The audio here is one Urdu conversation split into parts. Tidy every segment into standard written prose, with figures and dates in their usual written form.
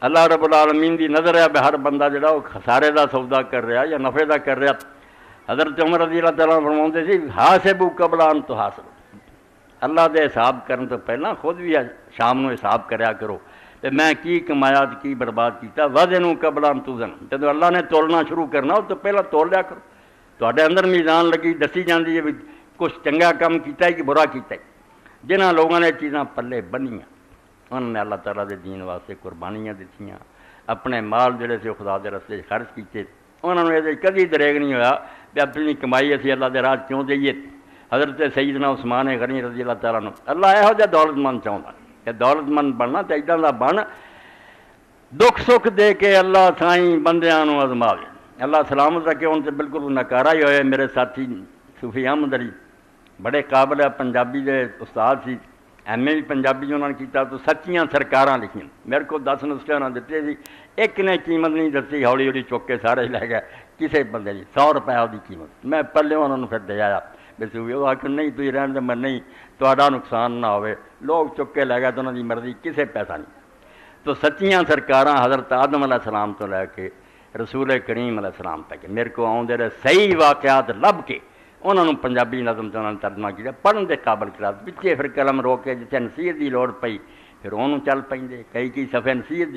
اللہ رب العالمین دی نظر ہے کہ ہر بندہ جڑا وہ خسارے دا سودا کر رہا یا نفع دا کر رہا. حضرت عمر رضی اللہ تعالیٰ فرماتے سی حاسبوا قبل ان تحاسبوا، اللہ دے حساب کرن تو پہلا خود بھی شام نو حساب کریا کرو کہ میں کی کمایا کی برباد کیتا. وزنوا قبل ان توزن، جب اللہ نے تولنا شروع کرنا تو پہلا تول لیا کرو. تواڈے اندر میزان لگی دسی جاندی ہے بھی کچھ چنگا کام کیتا ہے کہ برا کیتا ہے. جنہاں لوگوں نے چیزاں پلے بنیاں انہوں نے اللہ تعالیٰ دے دین واسطے قربانیاں دتیاں، اپنے مال جڑے سے خدا دے رستے خرچ کیتے، انہوں نے یہ کدی دریغ نہیں ہویا کہ اپنی کمائی اسی اللہ دے راہ کیوں دئیے. حضرت سیدنا عثمان غنی رضی اللہ تعالیٰ عنہ اللہ یہو جہا دولت مند چاہتا کہ دولت مند بننا تو ایڈاں دا بن دکھ سکھ دے کے اللہ سائیں بندیاں نو آزماوے. اللہ سلامت رکھے. ان سے بالکل نکارا ہی ہوئے. میرے ساتھی صوفی احمد علی بڑے قابل ہے، پنجابی دے استاد سی، ایم اے بھی پنجابی انہوں نے کیتا تو سچیاں سرکاراں لکھیں. میرے کو 10 نسخے انہوں نے دیتے سی، ایک نے قیمت نہیں دسی، ہولی ہولی چک کے سارے لے گئے. کسی بندے نہیں 100 روپے وہ قیمت. میں پلے انہوں نے پھر دے آیا بے وہ آخر نہیں تھی رہن دے، میں نہیں تہاڈا نقصان نہ ہوئے. لوگ چک کے لے گئے تو انہوں کی مرضی، کسے پیسہ نہیں. تو سچیاں سرکاراں حضرت آدم علیہ السلام تو لے کے رسول کریم علیہ السلام تک میرے کو آؤندے رہے صحیح واقعات لب کے انہوں نے پنجابی نظم سے انہوں نے ترجمہ کیا، پڑھن دے قابل کرا. پچھے پھر قلم رو کے جتنے نصیحت کی لوڑ پئی پھر انہوں چل پے کئی صفحے نصیحت.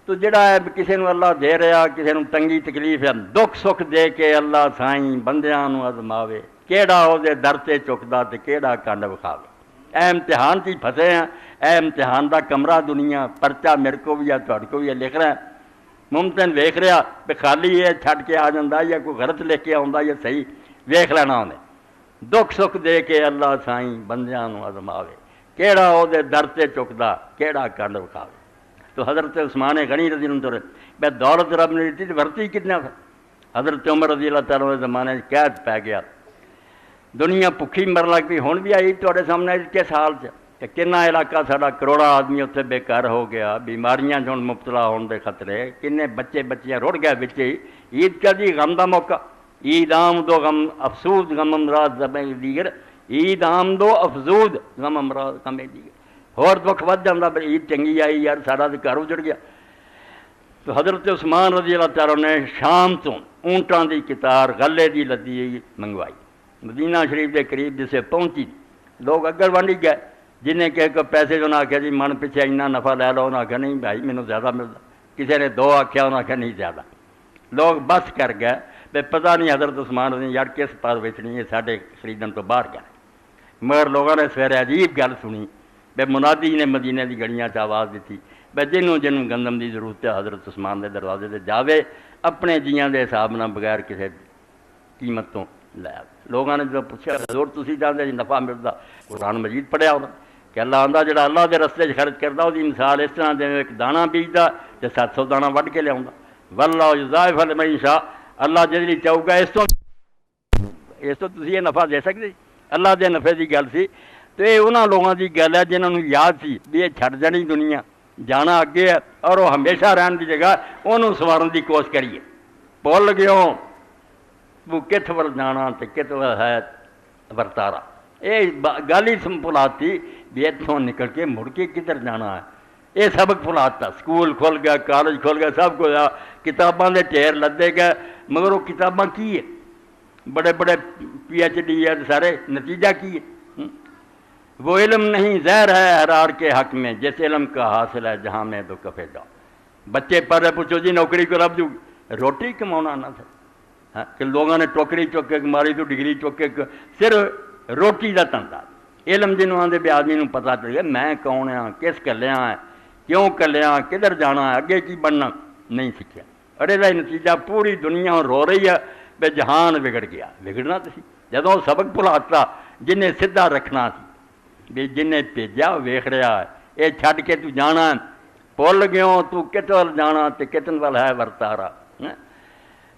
تو جڑا ہے کسی نے اللہ دے رہا، کسی نے تنگی تکلیف ہے، دکھ سکھ دے کے اللہ سائیں بندیاں نو آزماوے. کیڑا وہ در تے چکدا تے کیڑا کنڈ وکھاوے. اے امتحان تھی پھسے ہیں، اے امتحان دا کمرہ دنیا. پرچہ میرے کو بھی ہے، تہاڈے کو بھی ہے، لکھ رہا ہے. ممکن ویکھ رہا کہ خالی ہے چھڈ کے آ جاندا یا کوئی غلط لکھ کے آوندا یا صحیح ویکھ لینا انہیں. دکھ سکھ دے کے اللہ سائیں بندیاں نو آزماوے. کیڑا وہ در تے چکدا کیڑا کنڈ وکھاوے. تو حضرت عثمان غنی رضی اللہ عنہ میں دولت رب نے دیتی ورتی کتنا. حضرت عمر رضی اللہ تعالیٰ کے زمانے قید پی گیا، دنیا بھکھی مر لگ پئی. ہوں بھی آئی تھوڑے سامنے کس حال کہ کنا علاقہ ساڈا کروڑا آدمی اتنے بےکار ہو گیا، بیماریاں ہوں مبتلا ہونے کے خطرے، کنے بچے بچیاں رڑ گئے بچے. عید کا جی غم دا موقع، عید آمد و غم افسود غم امراض زبیں دیگر، عید آمد و افزود غم امراض غم دیگر. اور دکھ ود جاتا پر عید چنگی آئی یار سارا تو گھر اجڑ گیا. تو حضرت عثمان رضی اللہ تعالیٰ نے شام تو اونٹاں دی قطار غلے دی لدی منگوائی. مدینہ شریف کے قریب جسے پہنچی لوگ اگر ونڈی گئے. جنہیں کہ پیسے جو نہ آخیا جی من پیچھے اتنا نفع لے لو، انہیں آخیا نہیں بھائی مینوں زیادہ ملتا. کسی نے 2 آخیا، انہیں آخیا نہیں زیادہ. لوگ بس کر گئے بے پتہ نہیں حضرت عثمان رضی یار کس پاس ویچنی ہے، ساڈے خریدن تو باہر گئے. مگر لوگوں نے سویرے عجیب گل سنی بے منادی نے مدینے کی گڑیاں آواز دیتی بے جنوں گندم کی ضرورت ہے حضرت عثمان کے دروازے سے جاوے، اپنے جیاں کے حساب نہ بغیر کسی قیمت تو لے. لوگوں نے جب پوچھا حضور تسی چاہتے جی نفع ملتا، قرآن مجید پڑھیا ہونا کہ اللہ آندا جڑا اللہ کے رستے خرچ کرتا وہ مثال اس طرح جیسے ایک دانا بیجتا تو 700 دانا وڈ کے لیا. واللہ یضاعف لمن یشاء، اللہ جی چاہے گا اس تو تسی یہ نفع دے سکتے. اللہ دے نفع کی گل سی. تو یہ انہوں لوگوں کی گل ہے جنہوں نے یاد سی بھی یہ چھڈ جانی دنیا، جانا اگے ہے اور وہ ہمیشہ رہن کی جگہ انہوں سوارن کی کوشش کریے. بھول گئے وہ کت ول جانا تو کت ول ہے ورتارا. یہ گل ہی بھلات تھی بھی اتوں نکل کے مڑ کے کدھر جانا ہے. یہ سبق بھلات تھا. سکول کھل گیا، کالج کھل گیا، سب کچھ کتاباں دے ٹھیر لدے گئے. مگر وہ کتاباں کی ہے؟ بڑے بڑے پی ایچ ڈی ہے سارے، نتیجہ کی ہے؟ وہ علم نہیں زہر ہے حرار کے حق میں، جس علم کا حاصل ہے جہاں میں تو کفے جاؤ. بچے پڑھ رہے پوچھو جی نوکری کو لب جو روٹی کمانا نہ تھا کہ لوگوں نے ٹوکری چک کے ماری تو ڈگری چک کے صرف روٹی کا دھندا. علم جنہوں آدھے بھی آدمی پتا چل گیا میں کون ہاں، کس کلیا ہے، کیوں کلیا، کدھر جانا ہے، اگے کی بننا نہیں سیکھا. اور یہ نتیجہ پوری دنیا رو رہی ہے بے جہان بگڑ گیا. بگڑنا تو سی جدوں سبق بھلاتا جنہیں سیدھا رکھنا سی بھی جنہیں بھیجا ویخ رہا ہے. یہ چھڈ کے تو جانا ہے، بھول گیوں تو کت ول جانا تو کتن ول ہے ورتارا.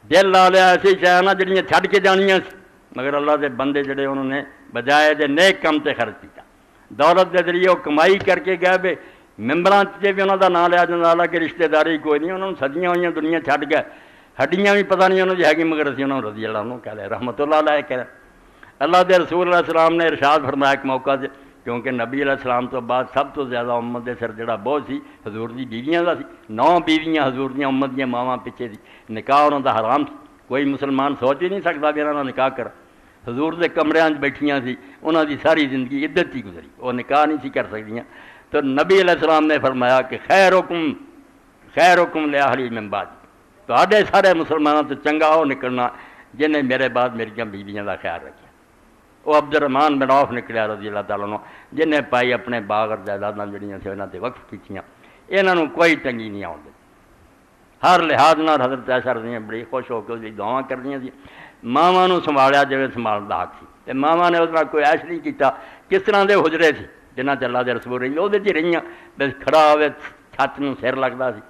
دل لا لیا ایسی شہ نہ جڑیاں چھڈ کے جانیاں سی. مگر اللہ دے بندے جڑے انہوں نے بجائے دے نیک کم تے خرچ کیا. دولت دے ذریعے وہ کمائی کر کے گئے بے ممبراں سے بھی انہوں دا نام لیا جاتا اللہ کہ رشتہ داری کوئی نہیں. انہوں نے سجیاں ہوئی دنیا چھڈ گئے، ہڈیاں بھی پتہ نہیں انہوں نے ہے مگر اسی انہوں نے رضی اللہ عنہ کہہ لے رحمت اللہ علیہ کہہ لے. اللہ دے رسول علیہ السلام نے ارشاد فرمایا ایک موقع سے کیونکہ نبی علیہ السلام تو بعد سب تو زیادہ امت دے سر جڑا بوجھ سی حضور دی بیویاں دا سی 9 بیویاں حضور دیاں امت دیاں ماواں پیچھے سی نکاح انہاں دا حرام سی کوئی مسلمان سوچ ہی نہیں سکتا بھی انہاں دا نکاح کرا حضور دے کمریاں بیٹھیاں سی انہاں دی ساری زندگی عدت ہی گزری وہ نکاح نہیں سی کر سکدیاں تو نبی علیہ السلام نے فرمایا کہ خیرکم لأہلی من بعد تہاڈے سارے مسلمانوں تو چنگا وہ نکلنا جنہیں میرے بعد میری بیویاں دا خیال رکھا وہ عبد الرحمان بن عوف نکلیا رضی اللہ تعالیٰ عنہ جنہیں پائی اپنے باغ اور جائیداداں جڑیاں سی انہاں تے وقف کیتیاں انہاں نوں کوئی تنگی نہیں آؤندی ہر لحاظ نال حضرت عائشہ رضی اللہ بڑی خوش ہو کے اس دعاواں کردیاں سی ماواں نوں سنبھالیا جویں سنبھالن دا حق سی تے ماواں نے اس نال کوئی عیش نہیں کیتا کس طرح دے حجرے سی جنہاں تے اللہ دے رسول رہی وہ رہیاں بس کھڑا ہوئے چھت نوں سر لگدا سی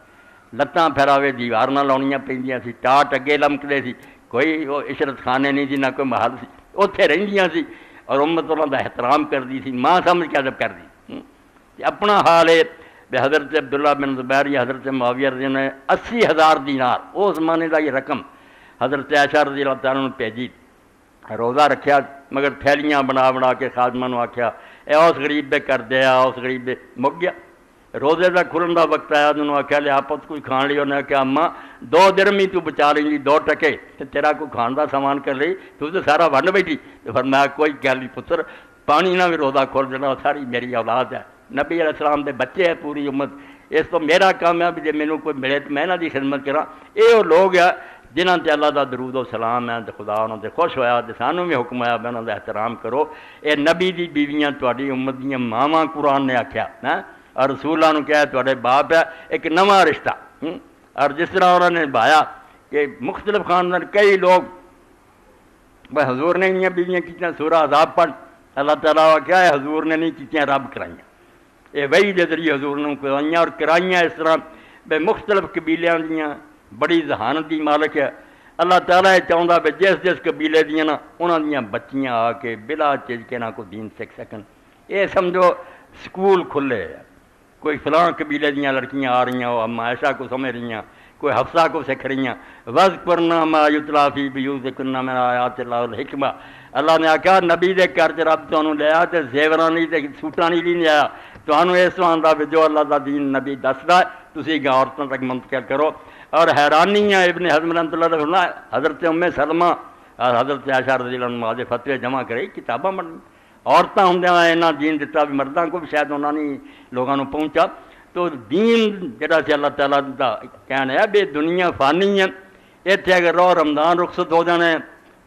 لتاں پھیراوے دیوار نہ لاؤنیاں پیندیاں سی ٹاٹ اگے لمکدے سی کوئی وہ عشرت خانے نہیں سی نہ کوئی محل سی اتنے رہندیاں سی اور امت انہاں دا احترام کردی سی ماں سمجھ کے ادب کردی اپنا حال ہے کہ حضرت عبداللہ بن زبیر یا حضرت معاویہ رضی اللہ عنہ 80,000 دینار اس زمانے دا یہ رقم حضرت عائشہ رضی اللہ تعالیٰ عنہ بھیجی روزہ رکھیا مگر تھیلیاں بنا کے خادمہ نوں آکھیا اے اس غریب دے کر دیا اس غریب دے مک گیا روزے دا کھلن دا وقت آیا انہوں آکھیا لیا پت کوئی کھان لی انہیں آکھیا اماں 2 درہم ہی تو بچا لیں گی 2 ٹکے تے تیرا کوئی کھان دا سامان کر لئی تو سارا ونڈ بیٹھی تو فرمایا کوئی گل نہیں پتر پانی نہ بھی روزہ کھول دینا ساری میری اولاد ہے نبی علیہ السلام دے بچے ہے پوری امت اس تو میرا کام ہے بھی جے مینوں کوئی ملے تو میں انہاں دی خدمت کراں اے وہ لوگ ہے جنہاں تے اللہ دا درود و سلام ہے تے خدا انہاں تے خوش ہویا تے سانوں بھی حکم آیا انہاں دا احترام کرو اے نبی دی بیویاں تہاڈی امت دیاں ماواں قرآن نے آکھیا نا اور رسولاں نوں کہا تہاڈے باپ ہے ایک نواں رشتہ اور جس طرح انہوں نے نبھایا کہ مختلف خاندان کئی لوگ بھائی حضور نے انہیاں بیویاں کیتیاں سورہ عذاب پڑھ اللہ تعالیٰ کیا ہے حضور نے نہیں کیتیاں رب کرائیاں یہ وحی دے ذریعے حضور نے کرائیاں اور کرائیاں اس طرح بے مختلف قبیلیاں دیاں بڑی ذہانت دی مالک ہے اللہ تعالیٰ چاہتا بھی جس قبیلے دیاں نا انہاں دیاں بچیاں آ کے بلا چیز کے نہ کو دین سکھ سکن یہ سمجھو سکول کھلے ہے کوئی فلاں قبیلے دیاں لڑکیاں آ رہی ہیں وہ اما عائشہ کو سمجھ رہی ہیں کوئی حفصہ کو سکھ رہی ہیں وَذْكُرْنَا مَا يُتْلَىٰ فِي بُيُوتِكُنَّ مِنْ آيَاتِ اللَّهِ وَالْحِكْمَةِ اللہ نے آکھا نبی دے گھر چ رب تانوں لے آیا تے زیوراں نہیں تے سوٹاں نہیں لے آیا تانوں اس طرح دا جو اللہ دا دین نبی دسدا ہے تسی گاں عورتوں تک منتقل کرو اور حیرانی ہے ابن حزم رحمۃ اللہ علیہ فرمایا حضرت ام سلمہ اور حضرت عائشہ رضی اللہ عنہ دے فتوے جمع کرے کتاباں بن عورتاں ہوندیاں انہاں دین دتا بھی مرداں کو بھی شاید انہاں نے لوگاں نوں پہنچا تو دین جڑا سی اللہ تعالیٰ دا کہنا ہے بے دنیا فانی ہے اتنے اگر رو رمضان رخصت ہو جانا ہے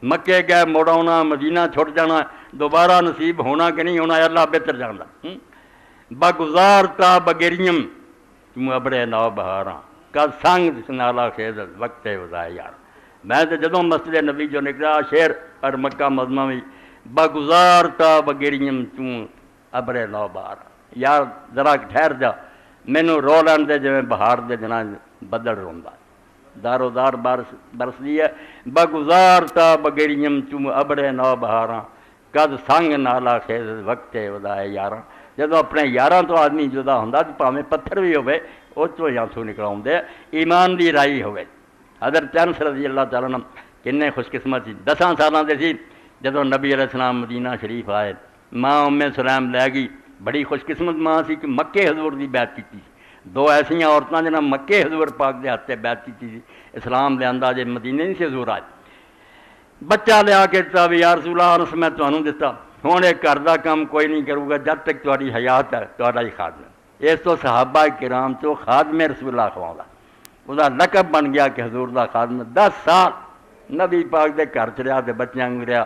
مکے گئے موڑ آنا مدینہ چھٹ جانا دوبارہ نصیب ہونا کہ نہیں ہونا اللہ بہتر جانتا بگزار تا بگریم تم ابڑے نو بہاراں کا سنگ نالا خیز وقت وزائے یار میں تو جدوں مسجد نبی جو نکلا شیر اور مکہ مدمہ میں بگزار تا بگریم تم ابڑے نو بہاراں یار ذرا ٹھہر جا مینوں رو لین دے جویں بہار دے جنا بدل روندا دارو دار برس دی ہے بگزار تا بگریم چم ابڑے نو بہاراں کد سنگ نالا خیز وقت ودائے یاراں جدوں اپنے یاراں تو آدمی جدا ہوندا تے بھاویں پتھر بھی ہوے او چوں آنسو نکل آوندے ایمان دی رائی ہوے حضرت انس رضی اللہ تعالیٰ عنہ کنے خوش قسمت سی 10 سالاں دے سی جدوں نبی علیہ السلام مدینہ شریف آئے ماں ام سلیم لے گئی بڑی خوش قسمت ماں سی کہ مکے حضور دی بیعت کیتی 2 ایسیاں عورتاں جنہاں مکے حضور پاک دے ہاتھ تے بیعت کیتی سی اسلام لیندا جے مدینے نہیں سی حضور آج بچہ لیا کے دتا بھی یا رسول اللہ انس میں تانوں دتا ہن اے گھر دا کام کوئی نہیں کروں گا جب تک تہاڈی حیات ہے تہاڈا ہی خادم اس تو صحابہ کرام تو خادم رسول اللہ کھواوندا ਉਹਦਾ لقب بن گیا کہ حضور دا خادم 10 سال نبی پاک دے گھر چ رہا تے بچیاں نوں رہا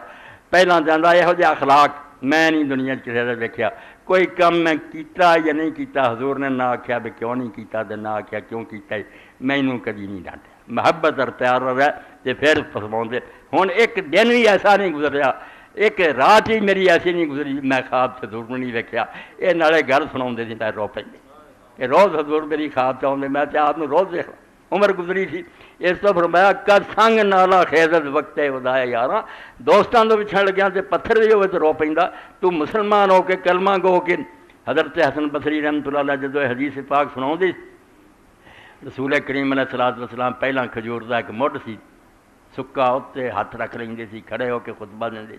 پہلاں جاندا یہو جہا اخلاق میں نہیں دنیا کسی نے ویکھیا کوئی کم میں کیتا یا نہیں کیتا حضور نے نہ آکھیا بھی کیوں نہیں کیتا تے نہ آکھیا کیوں کیتا مینوں کدی نہیں ڈانٹیا محبت اور پیار رہے تے پھر فرماؤندے ہن ایک دن بھی ایسا نہیں گزریا ایک رات ہی میری ایسی نہیں گزری میں خواب سے حضور نہیں ویکھیا یہ نالے گھر سناؤندے سی میں رو پیندے کہ روز حضور میری خواب چاہتے میں تے آپ روز دیکھ عمر گزری تھی اس تو فرمایا کد سنگ نالا خیزت وقت ودائے یاراں دوستاں تو پچھڑ لگیا تے پتھر بھی ہوئے تو رو پیندا تو مسلمان ہو کے کلمہ گو کے حضرت حسن بصری رحمۃ اللہ علیہ جدو حدیث پاک سناؤندی رسول کریم علیہ الصلوۃ والسلام پہلاں کھجور دا ایک مڈ سی سکا اتنے ہاتھ رکھ لیندے سی کھڑے ہو کے خطبہ دیندے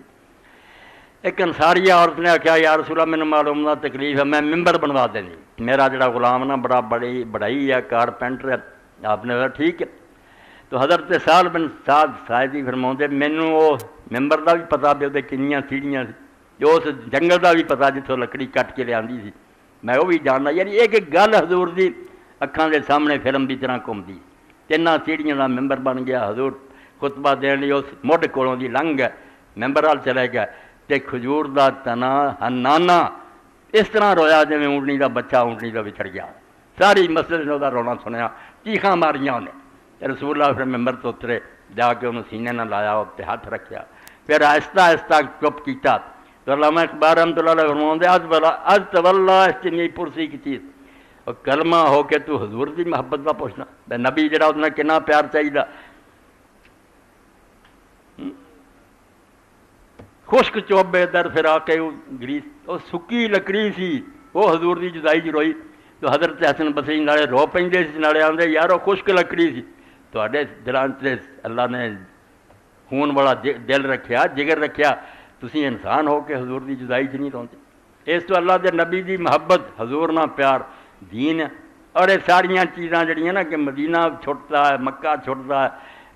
ایک انصاری عورت نے آخیا یا رسول اللہ مینوں معلوم نہ تکلیف ہے میں ممبر بنوا دینی میرا جڑا غلام نا بڑا بڑائی ہے کارپینٹر ہے آپ نے کہا ٹھیک ہے تو حضرت سہل بن سعد ساعدی فرماؤندے مینوں وہ ممبر کا بھی پتا بھی وہ کنیاں سیڑھیاں سی اس جنگل کا بھی پتا جتوں لکڑی کٹ کے لیا سی میں وہ بھی جاننا یعنی ایک ایک گل حضور دی اکھاں دے سامنے فلم کی طرح گھومتی 3 سیڑھیاں کا ممبر بن گیا حضور خطبہ دین لی اس مڈھ کولوں دی لنگ ہے ممبر وال چلے گیا تے کھجور دا تنا ہنانا اس طرح رویا جی اونٹنی دا بچہ اونٹنی دا بچھڑ گیا ساری مسجد نے وہ رونا سنیا چیخاں ماریاں انہیں رسول اللہ پھر ممبر تو اترے جا کے انہوں سینے نہ لایا اتنے ہاتھ رکھیا پھر آہستہ آہستہ چپ کیتا تو علامہ اقبال رحمۃ اللہ علیہ فرماؤندے از تولا اس چنگی پرسی کی چیز اور کلمہ ہو کے تو حضور دی محبت کا پوچھنا بے نبی جڑا اس نے کنا پیار چاہیے خشک چوبے در پھر آ کے گریس وہ سکی لکڑی سی وہ حضور دی جدائی جی روئی تو حضرت حسن بصری نالے رو پے نالے آدھے یار وہ خشک لکڑی سی تے دلان سے اللہ نے خون والا دل رکھیا جگر رکھیا تسی انسان ہو کے حضور دی جدائی چ نہیں روندے اس تو اللہ دے نبی دی محبت حضور نہ پیار دین ہے اور یہ ساریاں چیزاں جڑیاں نا کہ مدینہ چھٹتا ہے مکہ چھٹتا ہے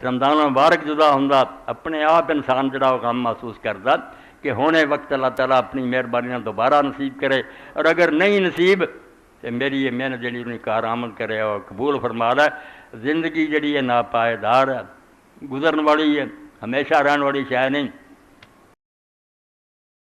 رمضان مبارک جدا ہوندا اپنے آپ انسان جڑا وہ غم محسوس کرتا کہ ہونے وقت اللہ تعالیٰ اپنی مہربانی دوبارہ نصیب کرے اور اگر نہیں نصیب تو میری یہ محنت جڑی انہیں کارآمد کرے اور قبول فرما لے زندگی جڑی ہے ناپائیدار ہے گزرن والی ہے ہمیشہ رہن والی شے نہیں